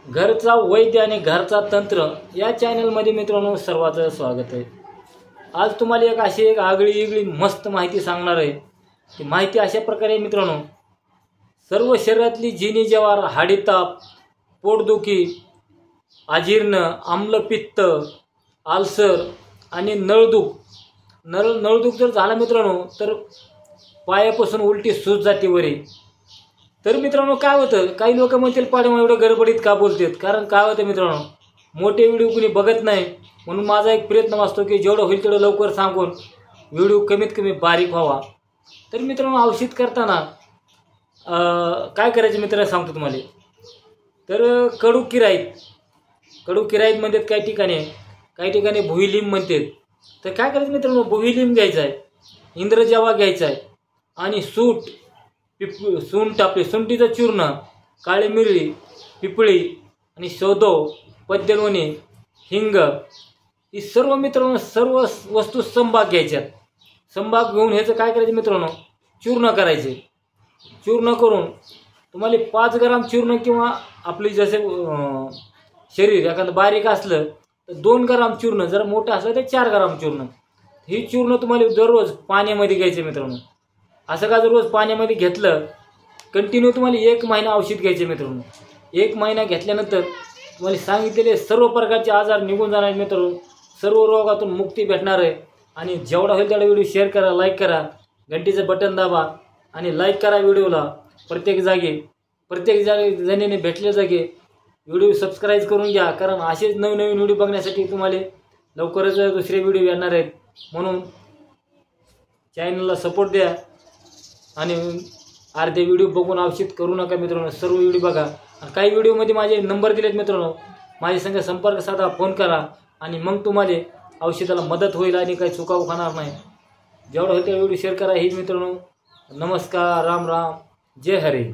घरचा वैद्य आणि घरचा तंत्र या चॅनलमध्ये मित्रांनो सर्वांचं स्वागत आहे। आज तुम्हाला एक आगळी मस्त माहिती सांगणार आहे। ती माहिती अशा प्रकारे मित्रांनो, सर्व शरीरातली जिनी जवार, हाडीताप, पोटदुखी, अजीर्ण, आम्लपित्त, आल्सर आणि नळदुख जर झाला मित्रांनो तर पायापासून उलटी सूज जाते वरी। तर मित्रांनो काय होतं, काही लोक म्हणतील पाडे एवढं गडबडीत का बोलतात, कारण काय होतं मित्रांनो, मोठे व्हिडिओ कुणी बघत नाही, म्हणून माझा एक प्रयत्न असतो की जेवढं होईल तेवढं लवकर सांगून व्हिडिओ कमीत कमी बारीक व्हावा। तर मित्रांनो औषध करताना काय करायचं मित्रांनो सांगतो तुम्हाला। तर कडू किराईत म्हणतात काही ठिकाणी भुईलिंब म्हणतात। तर काय करायचं मित्रांनो, भुईलिंब घ्यायचा आहे, इंद्रजवा घ्यायचा आहे आणि सुंठीचं चूर्ण, काळी मिरी, पिपळी आणि शोधो, पद्यलोणी, हिंग, ही सर्व मित्रांनो सर्व वस्तू संभाग घ्यायच्यात। संभाग घेऊन ह्याचं काय करायचं मित्रांनो, चूर्ण करायचे। चूर्ण करून तुम्हाला 5 ग्राम चूर्ण किंवा आपली जसे शरीर एखादं बारीक असलं तर 2 ग्राम चूर्ण, जर मोठं असलं तर 4 ग्राम चूर्ण, ही चूर्ण तुम्हाला दररोज पाण्यामध्ये घ्यायचं मित्रांनो। असं का जर रोज पाण्यामध्ये घेतलं कंटिन्यू, तुम्हाला 1 महिना औषध घ्यायचे मित्रांनो। 1 महिना घेतल्यानंतर तुम्हाला सांगितलेले सर्व प्रकारचे आजार निघून जाणार मित्रांनो, सर्व रोगातून मुक्ती भेटणार आहे। आणि जेवढा होईल तेवढा व्हिडिओ शेअर करा, लाईक करा, घंटीचं बटन दाबा आणि लाईक करा व्हिडिओला। प्रत्येक जणीने भेटल्या जागी व्हिडिओ सबस्क्राईब करून घ्या, कारण असेच नवीन व्हिडिओ बघण्यासाठी तुम्हाला लवकरच दुसरे व्हिडिओ येणार आहेत। म्हणून चॅनलला सपोर्ट द्या आणि अर्धे व्हिडिओ बघून औषध करू नका मित्रांनो, सर्व व्हिडिओ बघा। आणि काही व्हिडिओमध्ये माझे नंबर दिलेत मित्रांनो, माझ्या संग संपर्क साधा, फोन करा आणि मग तुम्हाला औषधाला मदत होईल आणि काही चुकाव खाणार नाही। जेवढं होईल तेवढा व्हिडिओ शेअर करा। ही मित्रांनो नमस्कार, राम राम, जय हरी।